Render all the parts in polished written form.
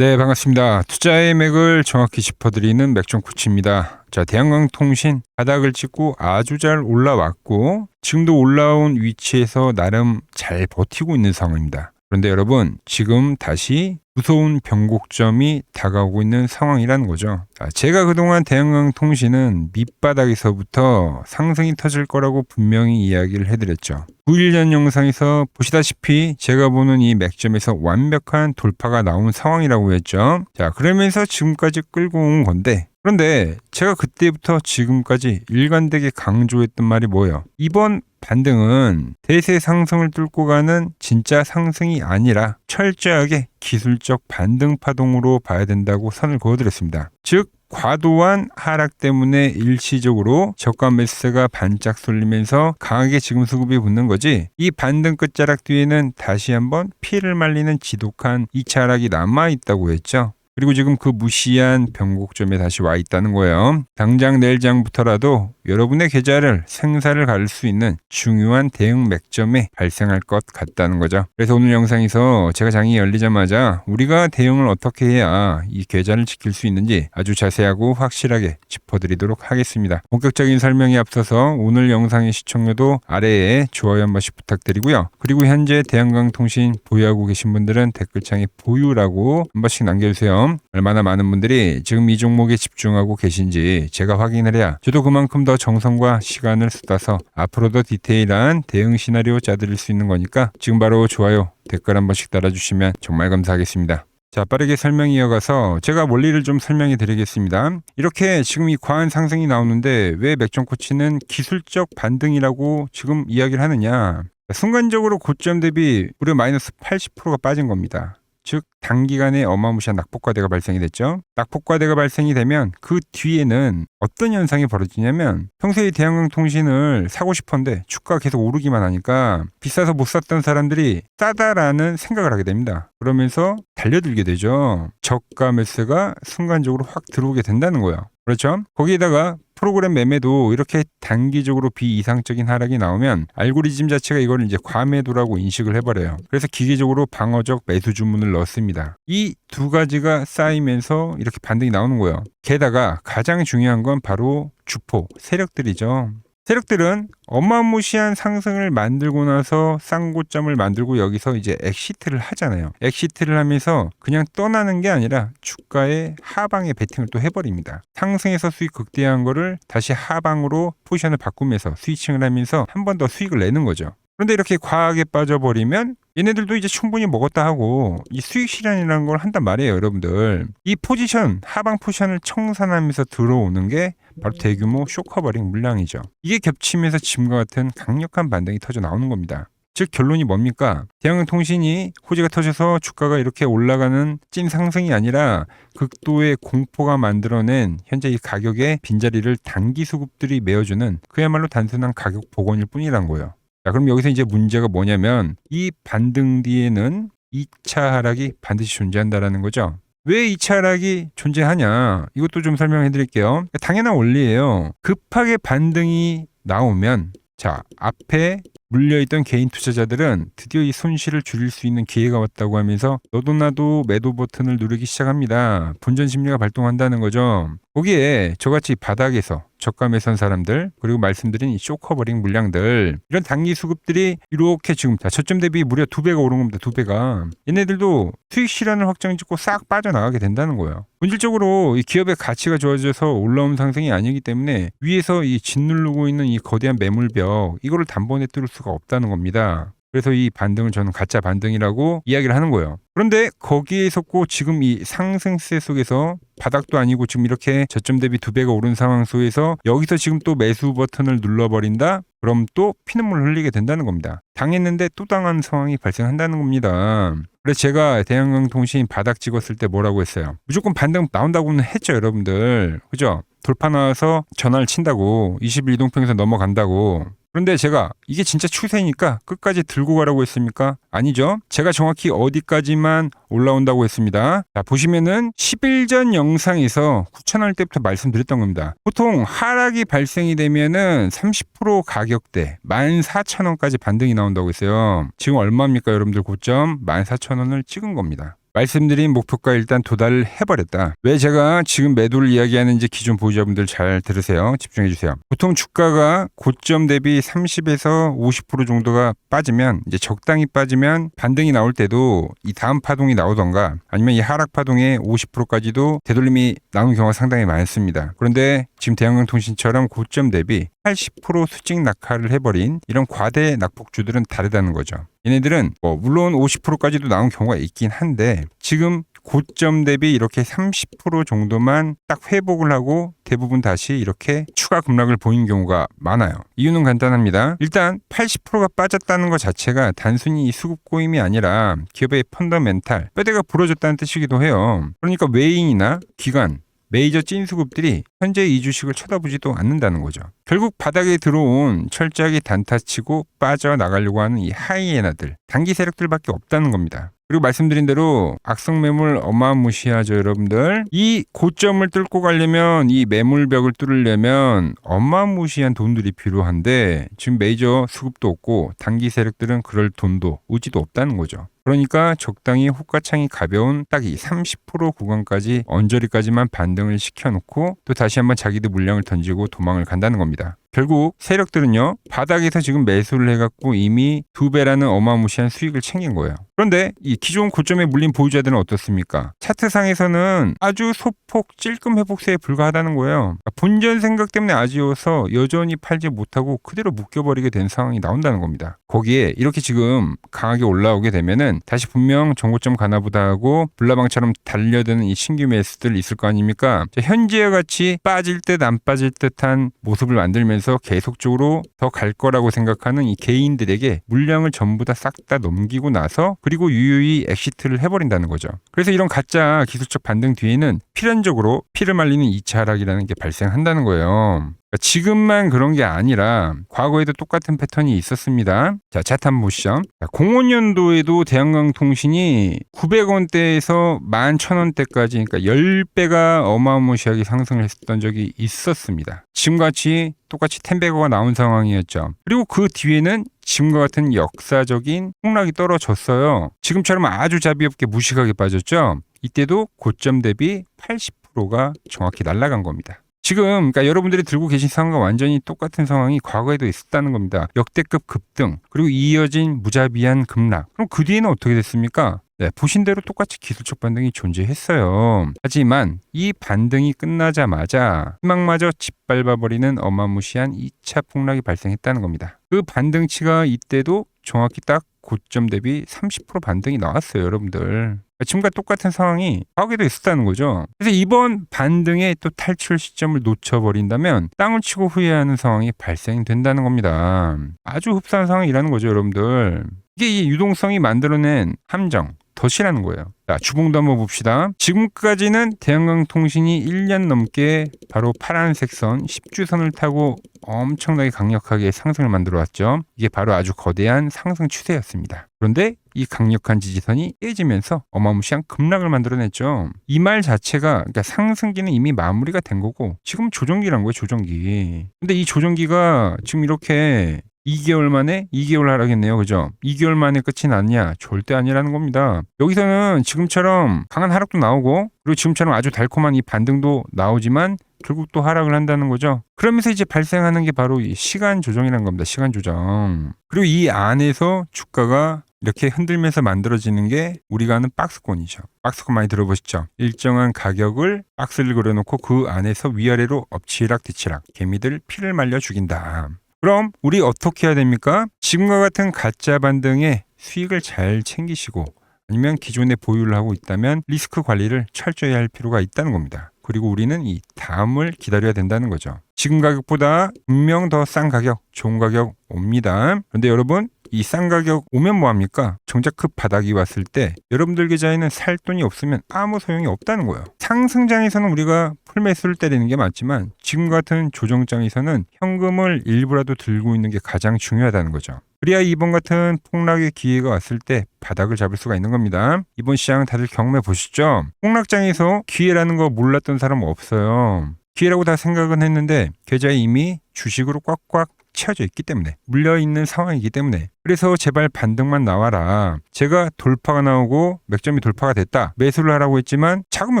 네, 반갑습니다. 투자의 맥을 정확히 짚어드리는 맥정코치입니다. 자, 대한강통신 바닥을 찍고 아주 잘 올라왔고 지금도 올라온 위치에서 나름 잘 버티고 있는 상황입니다. 그런데 여러분, 지금 다시 무서운 변곡점이 다가오고 있는 상황이라는 거죠. 제가 그동안 대한강통신은 밑바닥에서부터 상승이 터질 거라고 분명히 이야기를 해드렸죠. 9일 전 영상에서 보시다시피 제가 보는 이 맥점에서 완벽한 돌파가 나온 상황이라고 했죠. 자, 그러면서 지금까지 끌고 온 건데, 그런데 제가 그때부터 지금까지 일관되게 강조했던 말이 뭐예요? 이번 반등은 대세 상승을 뚫고 가는 진짜 상승이 아니라 철저하게 기술적 반등 파동으로 봐야 된다고 선을 그어드렸습니다. 즉, 과도한 하락 때문에 일시적으로 저가 매수세가 반짝 쏠리면서 강하게 지금 수급이 붙는 거지, 이 반등 끝자락 뒤에는 다시 한번 피를 말리는 지독한 2차 하락이 남아있다고 했죠. 그리고 지금 그 무시한 변곡점에 다시 와 있다는 거예요. 당장 내일 장부터라도 여러분의 계좌를 생사를 가를 수 있는 중요한 대응 맥점에 발생할 것 같다는 거죠. 그래서 오늘 영상에서 제가 장이 열리자마자 우리가 대응을 어떻게 해야 이 계좌를 지킬 수 있는지 아주 자세하고 확실하게 짚어드리도록 하겠습니다. 본격적인 설명에 앞서서 오늘 영상의 시청료도 아래에 좋아요 한 번씩 부탁드리고요. 그리고 현재 대한강통신 보유하고 계신 분들은 댓글창에 보유라고 한 번씩 남겨주세요. 얼마나 많은 분들이 지금 이 종목에 집중하고 계신지 제가 확인을 해야 저도 그만큼 더 정성과 시간을 쏟아서 앞으로도 디테일한 대응 시나리오 짜드릴 수 있는 거니까 지금 바로 좋아요, 댓글 한 번씩 달아주시면 정말 감사하겠습니다. 자, 빠르게 설명 이어가서 제가 원리를 좀 설명해 드리겠습니다. 이렇게 지금 이 과한 상승이 나오는데 왜 맥정코치는 기술적 반등이라고 지금 이야기를 하느냐? 순간적으로 고점 대비 무려 마이너스 80%가 빠진 겁니다. 즉, 단기간에 어마무시한 낙폭과대가 발생이 됐죠. 낙폭과대가 발생이 되면 그 뒤에는 어떤 현상이 벌어지냐면, 평소에 대한강통신을 사고 싶었는데 주가가 계속 오르기만 하니까 비싸서 못 샀던 사람들이 싸다라는 생각을 하게 됩니다. 그러면서 달려들게 되죠. 저가 매수가 순간적으로 확 들어오게 된다는 거예요. 그렇죠? 거기에다가 프로그램 매매도 이렇게 단기적으로 비이상적인 하락이 나오면 알고리즘 자체가 이걸 이제 과매도라고 인식을 해버려요. 그래서 기계적으로 방어적 매수 주문을 넣습니다. 이 두 가지가 쌓이면서 이렇게 반등이 나오는 거예요. 게다가 가장 중요한 건 바로 주포, 세력들이죠. 세력들은 어마무시한 상승을 만들고 나서 쌍고점을 만들고 여기서 이제 엑시트를 하잖아요. 엑시트를 하면서 그냥 떠나는 게 아니라 주가의 하방에 베팅을 또 해버립니다. 상승에서 수익 극대화한 거를 다시 하방으로 포지션을 바꾸면서 스위칭을 하면서 한 번 더 수익을 내는 거죠. 그런데 이렇게 과하게 빠져버리면 얘네들도 이제 충분히 먹었다 하고 이 수익 실현이라는 걸 한단 말이에요, 여러분들. 이 포지션, 하방 포지션을 청산하면서 들어오는 게 바로 대규모 쇼커버링 물량이죠. 이게 겹치면서 지금과 같은 강력한 반등이 터져 나오는 겁니다. 즉, 결론이 뭡니까? 대한통신이 호재가 터져서 주가가 이렇게 올라가는 찐 상승이 아니라 극도의 공포가 만들어낸 현재 이 가격의 빈자리를 단기 수급들이 메워주는 그야말로 단순한 가격 복원일 뿐이란 거예요. 자, 그럼 여기서 이제 문제가 뭐냐면 이 반등 뒤에는 2차 하락이 반드시 존재한다라는 거죠. 왜 2차 하락이 존재하냐? 이것도 좀 설명해 드릴게요. 당연한 원리예요. 급하게 반등이 나오면, 자, 앞에 물려있던 개인 투자자들은 드디어 이 손실을 줄일 수 있는 기회가 왔다고 하면서 너도 나도 매도 버튼을 누르기 시작합니다. 본전 심리가 발동한다는 거죠. 거기에 저같이 바닥에서 저가 매수한 사람들, 그리고 말씀드린 이 쇼커버링 물량들, 이런 단기 수급들이 이렇게 지금 저점 대비 무려 2배가 오른 겁니다. 2배가. 얘네들도 수익 실현을 확정 짓고 싹 빠져나가게 된다는 거예요. 본질적으로 이 기업의 가치가 좋아져서 올라온 상승이 아니기 때문에 위에서 이 짓누르고 있는 이 거대한 매물벽, 이거를 단번에 뚫을 수가 없다는 겁니다. 그래서 이 반등을 저는 가짜 반등이라고 이야기를 하는 거예요. 그런데 거기에 섰고 지금 이 상승세 속에서 바닥도 아니고 지금 이렇게 저점 대비 2배가 오른 상황 속에서 여기서 지금 또 매수 버튼을 눌러버린다? 그럼 또 피눈물 흘리게 된다는 겁니다. 당했는데 또 당한 상황이 발생한다는 겁니다. 그래서 제가 대한강통신 바닥 찍었을 때 뭐라고 했어요? 무조건 반등 나온다고는 했죠, 여러분들. 그죠? 돌파 나와서 전화를 친다고, 20일 이동평선 넘어간다고. 그런데 제가 이게 진짜 추세니까 끝까지 들고 가라고 했습니까? 아니죠. 제가 정확히 어디까지만 올라온다고 했습니다. 자, 보시면은 10일 전 영상에서 9,000원 때부터 말씀드렸던 겁니다. 보통 하락이 발생이 되면은 30% 가격대 14,000원까지 반등이 나온다고 했어요. 지금 얼마입니까, 여러분들? 고점 14,000원을 찍은 겁니다. 말씀드린 목표가 일단 도달을 해버렸다. 왜 제가 지금 매도를 이야기하는지 기존 보유자분들 잘 들으세요. 집중해 주세요. 보통 주가가 고점 대비 30에서 50% 정도가 빠지면, 이제 적당히 빠지면 반등이 나올 때도 이 다음 파동이 나오던가 아니면 이 하락 파동에 50%까지도 되돌림이 나오는 경우가 상당히 많습니다. 그런데 지금 대한항공통신처럼 고점 대비 80% 수직 낙하를 해버린 이런 과대 낙폭주들은 다르다는 거죠. 얘네들은 물론 50%까지도 나온 경우가 있긴 한데 지금 고점 대비 이렇게 30% 정도만 딱 회복을 하고 대부분 다시 이렇게 추가 급락을 보인 경우가 많아요. 이유는 간단합니다. 일단 80%가 빠졌다는 것 자체가 단순히 이 수급 고임이 아니라 기업의 펀더멘탈, 뼈대가 부러졌다는 뜻이기도 해요. 그러니까 외인이나 기관, 메이저 찐수급들이 현재 이 주식을 쳐다보지도 않는다는 거죠. 결국 바닥에 들어온 철저하게 단타치고 빠져나가려고 하는 이 하이에나들, 단기 세력들밖에 없다는 겁니다. 그리고 말씀드린 대로 악성 매물 어마무시하죠, 여러분들. 이 고점을 뚫고 가려면, 이 매물벽을 뚫으려면 어마무시한 돈들이 필요한데 지금 메이저 수급도 없고 단기 세력들은 그럴 돈도 의지도 없다는 거죠. 그러니까 적당히 호가창이 가벼운 딱 이 30% 구간까지 언저리까지만 반등을 시켜놓고 또 다시 한번 자기들 물량을 던지고 도망을 간다는 겁니다. 결국 세력들은요, 바닥에서 지금 매수를 해갖고 이미 2배라는 어마무시한 수익을 챙긴 거예요. 그런데 이 기존 고점에 물린 보유자들은 어떻습니까? 차트상에서는 아주 소폭 찔끔 회복세에 불과하다는 거예요. 본전 생각 때문에 아쉬워서 여전히 팔지 못하고 그대로 묶여버리게 된 상황이 나온다는 겁니다. 거기에 이렇게 지금 강하게 올라오게 되면은 다시 분명 정고점 가나보다 하고 불나방처럼 달려드는 이 신규 매수들 있을 거 아닙니까? 현재와 같이 빠질 듯 안 빠질 듯한 모습을 만들면서 계속적으로 더 갈 거라고 생각하는 이 개인들에게 물량을 전부 다 싹 다 넘기고 나서 그리고 유유히 엑시트를 해버린다는 거죠. 그래서 이런 가짜 기술적 반등 뒤에는 필연적으로 피를 말리는 2차 하락이라는 게 발생한다는 거예요. 지금만 그런 게 아니라 과거에도 똑같은 패턴이 있었습니다. 자, 차트 한번 보시죠. 05년도에도 대한항공통신이 900원대에서 11,000원대까지, 그러니까 10배가 어마무시하게 상승을 했었던 적이 있었습니다. 지금같이 똑같이 텐베거가 나온 상황이었죠. 그리고 그 뒤에는 지금과 같은 역사적인 폭락이 떨어졌어요. 지금처럼 아주 자비 없게 무식하게 빠졌죠. 이때도 고점 대비 80%가 정확히 날아간 겁니다. 지금 그러니까 여러분들이 들고 계신 상황과 완전히 똑같은 상황이 과거에도 있었다는 겁니다. 역대급 급등, 그리고 이어진 무자비한 급락. 그럼 그 뒤에는 어떻게 됐습니까? 네, 보신 대로 똑같이 기술적 반등이 존재했어요. 하지만 이 반등이 끝나자마자 희망마저 짓밟아버리는 어마무시한 2차 폭락이 발생했다는 겁니다. 그 반등치가 이때도 정확히 딱 고점 대비 30% 반등이 나왔어요, 여러분들. 지금과 똑같은 상황이 과거에도 있었다는 거죠. 그래서 이번 반등의 또 탈출 시점을 놓쳐버린다면 땅을 치고 후회하는 상황이 발생된다는 겁니다. 아주 흡사한 상황이라는 거죠, 여러분들. 이게 이 유동성이 만들어낸 함정, 덫이라는 거예요. 자, 주봉도 한번 봅시다. 지금까지는 대한항공통신이 1년 넘게 바로 파란색 선 10주선을 타고 엄청나게 강력하게 상승을 만들어 왔죠. 이게 바로 아주 거대한 상승 추세였습니다. 그런데 이 강력한 지지선이 깨지면서 어마무시한 급락을 만들어냈죠. 이 말 자체가, 그러니까 상승기는 이미 마무리가 된 거고 지금 조정기란 거예요, 조정기. 근데 이 조정기가 지금 이렇게 2개월 만에 2개월 하락했네요. 그죠? 2개월 만에 끝이 났냐? 절대 아니라는 겁니다. 여기서는 지금처럼 강한 하락도 나오고 그리고 지금처럼 아주 달콤한 이 반등도 나오지만 결국 또 하락을 한다는 거죠. 그러면서 이제 발생하는 게 바로 이 시간 조정이라는 겁니다. 시간 조정. 그리고 이 안에서 주가가 이렇게 흔들면서 만들어지는 게 우리가 아는 박스권이죠. 박스권 많이 들어보시죠? 일정한 가격을 박스를 그려놓고 그 안에서 위아래로 엎치락 뒤치락 개미들 피를 말려 죽인다. 그럼 우리 어떻게 해야 됩니까? 지금과 같은 가짜 반등에 수익을 잘 챙기시고 아니면 기존에 보유를 하고 있다면 리스크 관리를 철저히 할 필요가 있다는 겁니다. 그리고 우리는 이 다음을 기다려야 된다는 거죠. 지금 가격보다 분명 더 싼 가격, 좋은 가격 옵니다. 그런데 여러분, 이 싼 가격 오면 뭐합니까? 정작 그 바닥이 왔을 때 여러분들 계좌에는 살 돈이 없으면 아무 소용이 없다는 거예요. 상승장에서는 우리가 풀매수를 때리는 게 맞지만 지금 같은 조정장에서는 현금을 일부라도 들고 있는 게 가장 중요하다는 거죠. 그래야 이번 같은 폭락의 기회가 왔을 때 바닥을 잡을 수가 있는 겁니다. 이번 시장은 다들 경험해 보시죠. 폭락장에서 기회라는 거 몰랐던 사람 없어요. 기회라고 다 생각은 했는데 계좌에 이미 주식으로 꽉꽉 채워져 있기 때문에, 물려있는 상황이기 때문에. 그래서 제발 반등만 나와라. 제가 돌파가 나오고 맥점이 돌파가 됐다, 매수를 하라고 했지만 자금이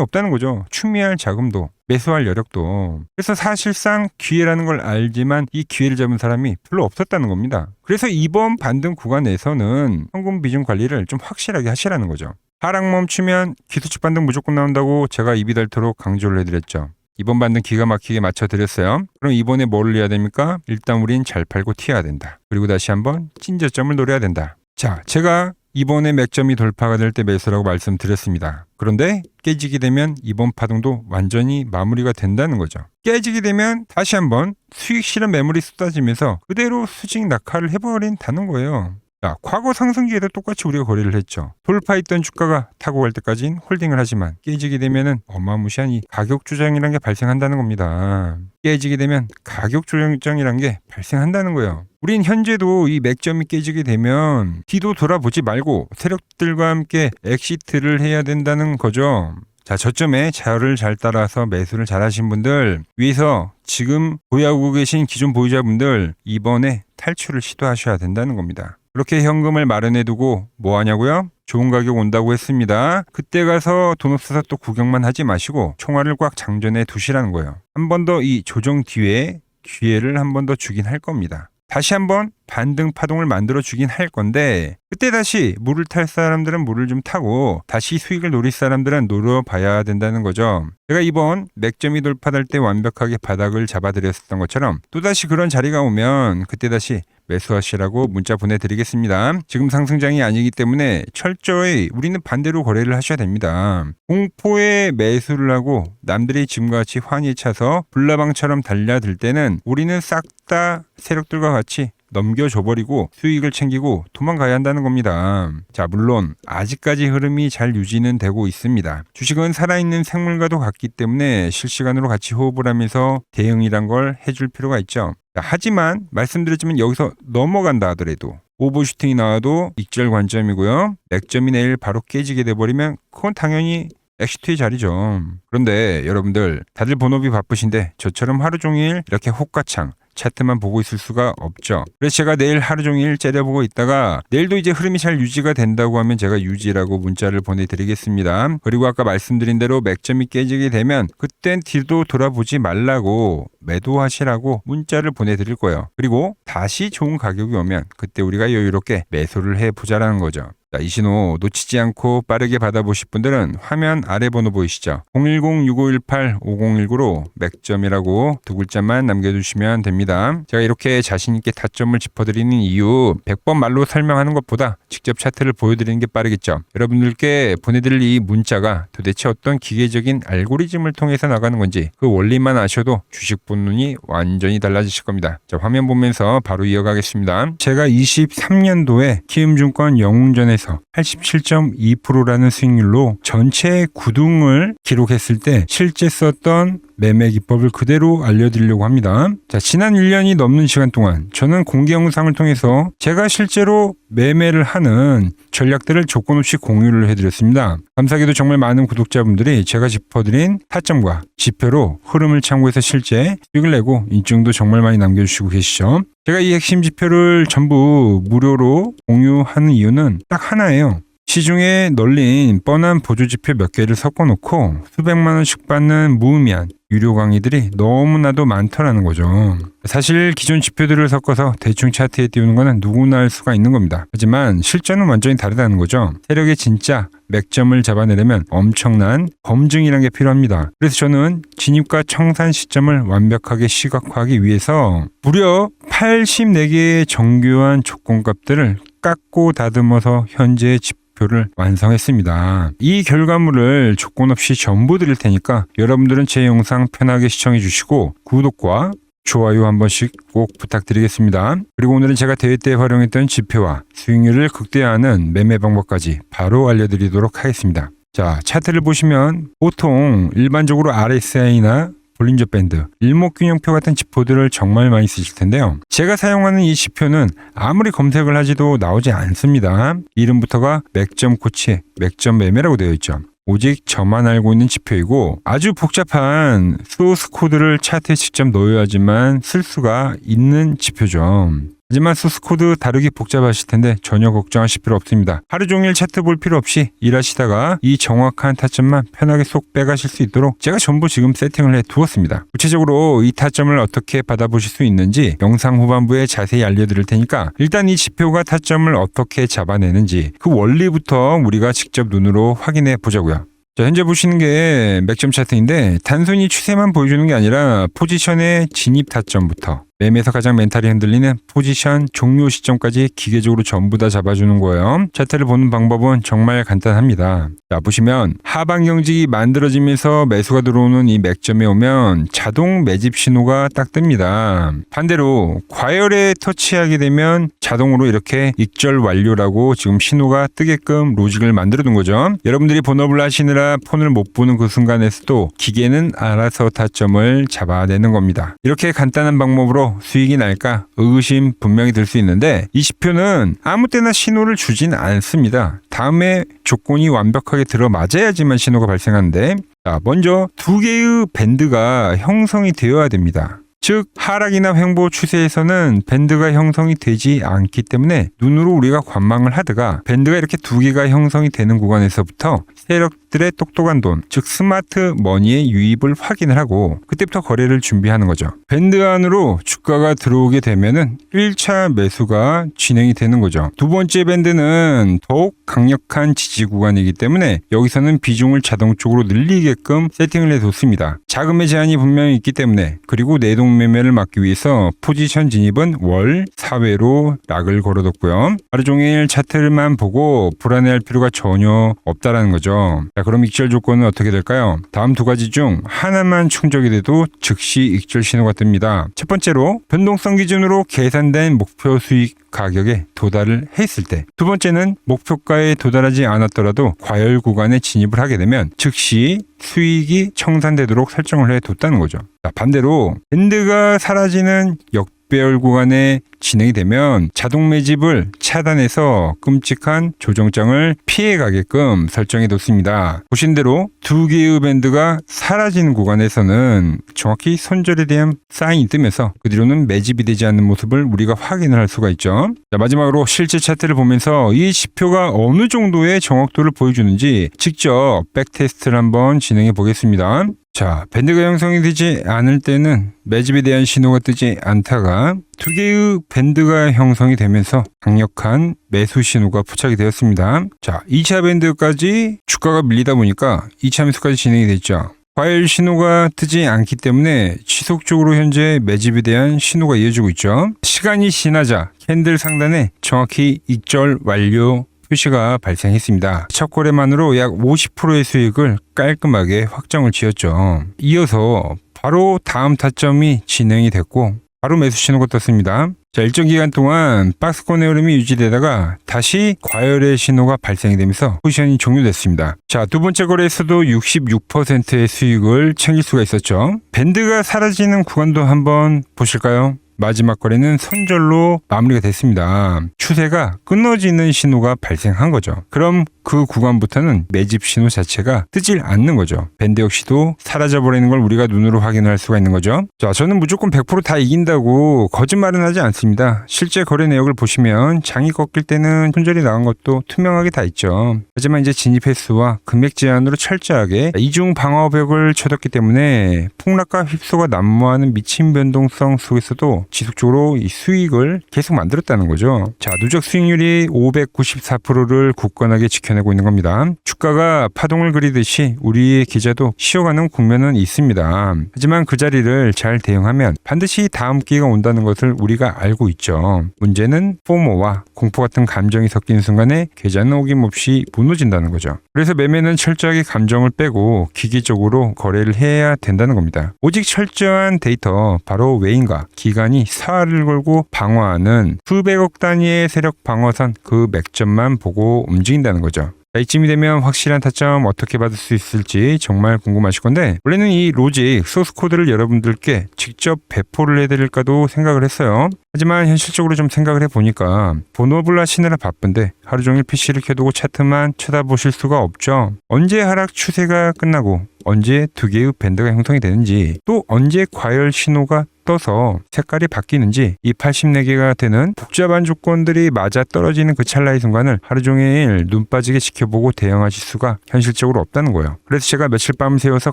없다는 거죠. 추미할 자금도, 매수할 여력도. 그래서 사실상 기회라는 걸 알지만 이 기회를 잡은 사람이 별로 없었다는 겁니다. 그래서 이번 반등 구간에서는 현금 비중 관리를 좀 확실하게 하시라는 거죠. 하락 멈추면 기술적 반등 무조건 나온다고 제가 입이 닳도록 강조를 해드렸죠. 이번 반등 기가 막히게 맞춰드렸어요. 그럼 이번에 뭘 해야 됩니까? 일단 우린 잘 팔고 튀어야 된다. 그리고 다시 한번 찐저점을 노려야 된다. 자, 제가 이번에 맥점이 돌파가 될 때 매수라고 말씀드렸습니다. 그런데 깨지게 되면 이번 파동도 완전히 마무리가 된다는 거죠. 깨지게 되면 다시 한번 수익 실현 매물이 쏟아지면서 그대로 수직 낙하를 해버린다는 거예요. 자, 과거 상승기에도 똑같이 우리가 거래를 했죠. 돌파했던 주가가 타고 갈 때까지는 홀딩을 하지만 깨지게 되면은 어마무시한 이 가격 조정이라는 게 발생한다는 겁니다. 깨지게 되면 가격 조정이라는 게 발생한다는 거예요. 우린 현재도 이 맥점이 깨지게 되면 뒤도 돌아보지 말고 세력들과 함께 엑시트를 해야 된다는 거죠. 자, 저점에 자료를 잘 따라서 매수를 잘 하신 분들, 위에서 지금 보유하고 계신 기존 보유자분들 이번에 탈출을 시도하셔야 된다는 겁니다. 그렇게 현금을 마련해 두고 뭐 하냐고요? 좋은 가격 온다고 했습니다. 그때 가서 돈 없어서 또 구경만 하지 마시고 총알을 꽉 장전해 두시라는 거예요. 한 번 더 이 조정 뒤에 기회를 한 번 더 주긴 할 겁니다. 다시 한번 반등 파동을 만들어 주긴 할 건데, 그때 다시 물을 탈 사람들은 물을 좀 타고 다시 수익을 노릴 사람들은 노려봐야 된다는 거죠. 제가 이번 맥점이 돌파될 때 완벽하게 바닥을 잡아드렸었던 것처럼 또다시 그런 자리가 오면 그때 다시 매수하시라고 문자 보내드리겠습니다. 지금 상승장이 아니기 때문에 철저히 우리는 반대로 거래를 하셔야 됩니다. 공포에 매수를 하고 남들이 지금같이 환희에 차서 불나방처럼 달려들 때는 우리는 싹 다 세력들과 같이 넘겨줘버리고 수익을 챙기고 도망가야 한다는 겁니다. 자, 물론 아직까지 흐름이 잘 유지는 되고 있습니다. 주식은 살아있는 생물과도 같기 때문에 실시간으로 같이 호흡을 하면서 대응이란 걸 해줄 필요가 있죠. 자, 하지만 말씀드렸지만 여기서 넘어간다 하더라도 오버슈팅이 나와도 익절 관점이고요. 맥점이 내일 바로 깨지게 돼버리면 그건 당연히 엑시트의 자리죠. 그런데 여러분들 다들 본업이 바쁘신데 저처럼 하루 종일 이렇게 호가창 차트만 보고 있을 수가 없죠. 그래서 제가 내일 하루 종일 째려보고 있다가 내일도 이제 흐름이 잘 유지가 된다고 하면 제가 유지라고 문자를 보내드리겠습니다. 그리고 아까 말씀드린 대로 맥점이 깨지게 되면 그땐 뒤도 돌아보지 말라고 매도하시라고 문자를 보내드릴 거예요. 그리고 다시 좋은 가격이 오면 그때 우리가 여유롭게 매수를 해보자라는 거죠. 자, 이 신호 놓치지 않고 빠르게 받아보실 분들은 화면 아래 번호 보이시죠? 010-6518-5019로 맥점이라고 두 글자만 남겨주시면 됩니다. 제가 이렇게 자신있게 타점을 짚어드리는 이유 100번 말로 설명하는 것보다 직접 차트를 보여드리는 게 빠르겠죠. 여러분들께 보내드릴 이 문자가 도대체 어떤 기계적인 알고리즘을 통해서 나가는 건지 그 원리만 아셔도 주식 본 눈이 완전히 달라지실 겁니다. 자, 화면 보면서 바로 이어가겠습니다. 제가 23년도에 키움증권 영웅전에서 87.2%라는 수익률로 전체 9등을 기록했을 때 실제 썼던 매매 기법을 그대로 알려드리려고 합니다. 자, 지난 1년이 넘는 시간 동안 저는 공개 영상을 통해서 제가 실제로 매매를 하는 전략들을 조건 없이 공유를 해드렸습니다. 감사하게도 정말 많은 구독자분들이 제가 짚어드린 타점과 지표로 흐름을 참고해서 실제 수익을 내고 인증도 정말 많이 남겨주시고 계시죠. 제가 이 핵심 지표를 전부 무료로 공유하는 이유는 딱 하나예요. 시중에 널린 뻔한 보조지표 몇 개를 섞어놓고 수백만 원씩 받는 무의미한 유료 강의들이 너무나도 많더라는 거죠. 사실 기존 지표들을 섞어서 대충 차트에 띄우는 것은 누구나 할 수가 있는 겁니다. 하지만 실전은 완전히 다르다는 거죠. 세력의 진짜 맥점을 잡아내려면 엄청난 검증이라는 게 필요합니다. 그래서 저는 진입과 청산 시점을 완벽하게 시각화하기 위해서 무려 84개의 정교한 조건값들을 깎고 다듬어서 현재의 를 완성했습니다. 이 결과물을 조건 없이 전부 드릴 테니까 여러분들은 제 영상 편하게 시청해 주시고 구독과 좋아요 한 번씩 꼭 부탁드리겠습니다. 그리고 오늘은 제가 대회 때 활용했던 지표와 수익률을 극대화하는 매매 방법까지 바로 알려드리도록 하겠습니다. 자, 차트를 보시면 보통 일반적으로 RSI나 볼린저 밴드, 일목균형표 같은 지표들을 정말 많이 쓰실 텐데요. 제가 사용하는 이 지표는 아무리 검색을 하지도 나오지 않습니다. 이름부터가 맥점 코치, 맥점 매매라고 되어 있죠. 오직 저만 알고 있는 지표이고 아주 복잡한 소스 코드를 차트에 직접 넣어야지만 쓸 수가 있는 지표죠. 하지만 소스 코드 다루기 복잡하실 텐데 전혀 걱정하실 필요 없습니다. 하루 종일 차트 볼 필요 없이 일하시다가 이 정확한 타점만 편하게 쏙 빼가실 수 있도록 제가 전부 지금 세팅을 해 두었습니다. 구체적으로 이 타점을 어떻게 받아보실 수 있는지 영상 후반부에 자세히 알려드릴 테니까 일단 이 지표가 타점을 어떻게 잡아내는지 그 원리부터 우리가 직접 눈으로 확인해 보자고요. 자, 현재 보시는 게 맥점 차트인데 단순히 추세만 보여주는 게 아니라 포지션의 진입 타점부터 매매에서 가장 멘탈이 흔들리는 포지션 종료 시점까지 기계적으로 전부 다 잡아주는 거예요. 차트를 보는 방법은 정말 간단합니다. 자, 보시면 하방 경직이 만들어지면서 매수가 들어오는 이 맥점에 오면 자동 매집 신호가 딱 뜹니다. 반대로 과열에 터치하게 되면 자동으로 이렇게 익절 완료라고 지금 신호가 뜨게끔 로직을 만들어 둔 거죠. 여러분들이 본업을 하시느라 폰을 못 보는 그 순간에서도 기계는 알아서 타점을 잡아내는 겁니다. 이렇게 간단한 방법으로 수익이 날까 의구심 분명히 들 수 있는데 이 지표는 아무 때나 신호를 주진 않습니다. 다음에 조건이 완벽하게 들어맞아야지만 신호가 발생하는데 자, 먼저 두 개의 밴드가 형성이 되어야 됩니다. 즉 하락이나 횡보 추세에서는 밴드가 형성이 되지 않기 때문에 눈으로 우리가 관망을 하다가 밴드가 이렇게 두 개가 형성이 되는 구간에서부터 세력들의 똑똑한 돈, 즉 스마트 머니의 유입을 확인을 하고 그때부터 거래를 준비하는 거죠. 밴드 안으로 주가가 들어오게 되면은 1차 매수가 진행이 되는 거죠. 두 번째 밴드는 더욱 강력한 지지 구간이기 때문에 여기서는 비중을 자동적으로 늘리게끔 세팅을 해뒀습니다. 자금의 제한이 분명히 있기 때문에 그리고 내동 매매를 막기 위해서 포지션 진입은 월 4회로 락을 걸어뒀고요. 하루 종일 차트를만 보고 불안해할 필요가 전혀 없다라는 거죠. 자, 그럼 익절 조건은 어떻게 될까요? 다음 두 가지 중 하나만 충족이 돼도 즉시 익절 신호가 뜹니다. 첫 번째로 변동성 기준으로 계산된 목표 수익 가격에 도달을 했을 때, 두 번째는 목표가에 도달하지 않았더라도 과열 구간에 진입을 하게 되면 즉시 수익이 청산되도록 설정을 해뒀다는 거죠. 자, 반대로 밴드가 사라지는 역배열 구간에 진행이 되면 자동 매집을 차단해서 끔찍한 조정장을 피해가게끔 설정해뒀습니다. 보신 대로 두 개의 밴드가 사라지는 구간에서는 정확히 손절에 대한 사인이 뜨면서 그 뒤로는 매집이 되지 않는 모습을 우리가 확인을 할 수가 있죠. 자, 마지막으로 실제 차트를 보면서 이 지표가 어느 정도의 정확도를 보여주는지 직접 백테스트를 한번 진행해 보겠습니다. 자, 밴드가 형성이 되지 않을 때는 매집에 대한 신호가 뜨지 않다가 두 개의 밴드가 형성이 되면서 강력한 매수 신호가 포착이 되었습니다. 자, 2차 밴드까지 주가가 밀리다 보니까 2차 매수까지 진행이 됐죠. 과열 신호가 뜨지 않기 때문에 지속적으로 현재 매집에 대한 신호가 이어지고 있죠. 시간이 지나자 캔들 상단에 정확히 익절 완료 표시가 발생했습니다. 첫 거래만으로 약 50%의 수익을 깔끔하게 확정을 지었죠. 이어서 바로 다음 타점이 진행이 됐고 바로 매수 신호가 떴습니다. 자, 일정 기간 동안 박스권의 흐름이 유지되다가 다시 과열의 신호가 발생이 되면서 포지션이 종료됐습니다. 자, 두 번째 거래에서도 66%의 수익을 챙길 수가 있었죠. 밴드가 사라지는 구간도 한번 보실까요? 마지막 거래는 손절로 마무리가 됐습니다. 추세가 끊어지는 신호가 발생한 거죠. 그럼 그 구간부터는 매집 신호 자체가 뜨질 않는 거죠. 밴드 역시도 사라져버리는 걸 우리가 눈으로 확인할 수가 있는 거죠. 자, 저는 무조건 100% 다 이긴다고 거짓말은 하지 않습니다. 실제 거래 내역을 보시면 장이 꺾일 때는 손절이 나간 것도 투명하게 다 있죠. 하지만 이제 진입 횟수와 금액 제한으로 철저하게 이중 방어벽을 쳐뒀기 때문에 폭락과 휩소가 난무하는 미친 변동성 속에서도 지속적으로 이 수익을 계속 만들었다는 거죠. 자, 누적 수익률이 594%를 굳건하게 지켜내고 있는 겁니다. 주가가 파동을 그리듯이 우리의 계좌도 쉬어가는 국면은 있습니다. 하지만 그 자리를 잘 대응하면 반드시 다음 기회가 온다는 것을 우리가 알고 있죠. 문제는 포모와 공포 같은 감정이 섞이는 순간에 계좌는 어김없이 무너진다는 거죠. 그래서 매매는 철저하게 감정을 빼고 기계적으로 거래를 해야 된다는 겁니다. 오직 철저한 데이터, 바로 외인과 기관이 사활을 걸고 방어하는 수백억 단위의 세력 방어선 그 맥점만 보고 움직인다는 거죠. 자, 이쯤이 되면 확실한 타점 어떻게 받을 수 있을지 정말 궁금하실 건데 원래는 이 로직 소스 코드를 여러분들께 직접 배포를 해드릴까도 생각을 했어요. 하지만 현실적으로 좀 생각을 해보니까 본업을 하시느라 바쁜데 하루 종일 PC를 켜두고 차트만 쳐다보실 수가 없죠. 언제 하락 추세가 끝나고 언제 두 개의 밴드가 형성이 되는지 또 언제 과열 신호가 떠서 색깔이 바뀌는지 이 84개가 되는 복잡한 조건들이 맞아 떨어지는 그 찰나의 순간을 하루 종일 눈 빠지게 지켜보고 대응하실 수가 현실적으로 없다는 거예요. 그래서 제가 며칠 밤을 새워서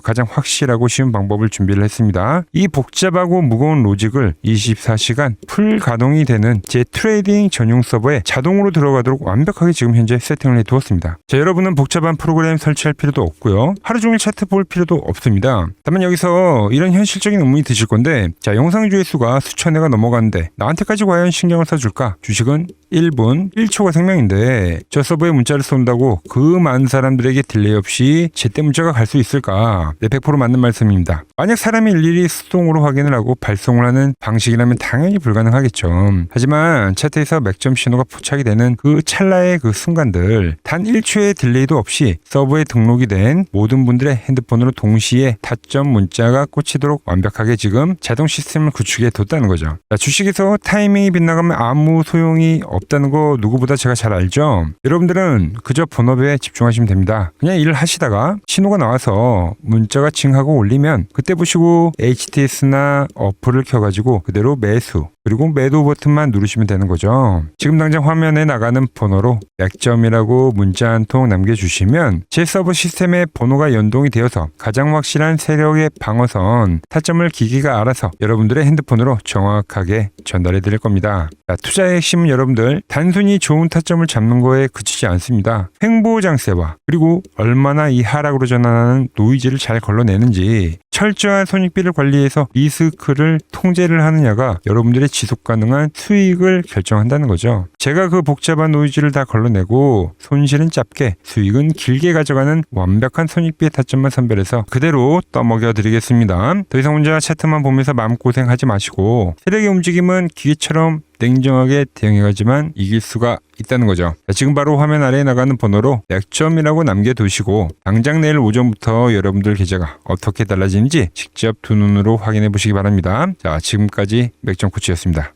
가장 확실하고 쉬운 방법을 준비를 했습니다. 이 복잡하고 무거운 로직을 24시간 풀 가동이 되는 제 트레이딩 전용 서버에 자동으로 들어가도록 완벽하게 지금 현재 세팅을 해두었습니다. 자, 여러분은 복잡한 프로그램 설치할 필요도 없고요. 하루 종일 차트 볼 필요도 없습니다. 다만 여기서 이런 현실적인 의문이 드실 건데 자, 영상 조회수가 수천 회가 넘어가는데 나한테까지 과연 신경을 써줄까? 주식은 1분 1초가 생명인데 저 서버에 문자를 쏜다고 그 많은 사람들에게 딜레이 없이 제때 문자가 갈 수 있을까? 네, 100% 맞는 말씀입니다. 만약 사람이 일일이 수동으로 확인을 하고 발송을 하는 방식이라면 당연히 불가능하겠죠. 하지만 차트에서 맥점 신호가 포착이 되는 그 찰나의 그 순간들 단 1초의 딜레이도 없이 서버에 등록이 된 모든 분들의 핸드폰으로 동시에 타점 문자가 꽂히도록 완벽하게 지금 자동 시스템을 구축해 뒀다는 거죠. 자, 주식에서 타이밍이 빗나가면 아무 소용이 없다는 거 누구보다 제가 잘 알죠. 여러분들은 그저 본업에 집중하시면 됩니다. 그냥 일을 하시다가 신호가 나와서 문자가 징하고 올리면 그때 보시고 HTS나 어플을 켜가지고 그대로 매수 그리고 매도 버튼만 누르시면 되는 거죠. 지금 당장 화면에 나가는 번호로 맥점이라고 문자 한 통 남겨주시면 제 서버 시스템에 번호가 연동이 되어서 가장 확실한 세력의 방어선 타점을 기기가 알아서 여러분들의 핸드폰으로 정확하게 전달해 드릴 겁니다. 자, 투자의 핵심은 여러분들 단순히 좋은 타점을 잡는 거에 그치지 않습니다. 횡보 장세와 그리고 얼마나 이 하락으로 전환하는 노이즈를 잘 걸러내는지 철저한 손익비를 관리해서 리스크를 통제를 하느냐가 여러분들의 지속 가능한 수익을 결정한다는 거죠. 제가 그 복잡한 노이즈를 다 걸러내고 손실은 짧게 수익은 길게 가져가는 완벽한 손익비의 타점만 선별해서 그대로 떠먹여 드리겠습니다. 더 이상 혼자 차트만 보면서 마음고생하지 마시고 세력의 움직임은 기계처럼 냉정하게 대응해가지만 이길 수가 있다는 거죠. 자, 지금 바로 화면 아래에 나가는 번호로 맥점이라고 남겨두시고 당장 내일 오전부터 여러분들 계좌가 어떻게 달라지는지 직접 두 눈으로 확인해 보시기 바랍니다. 자, 지금까지 맥점 코치였습니다.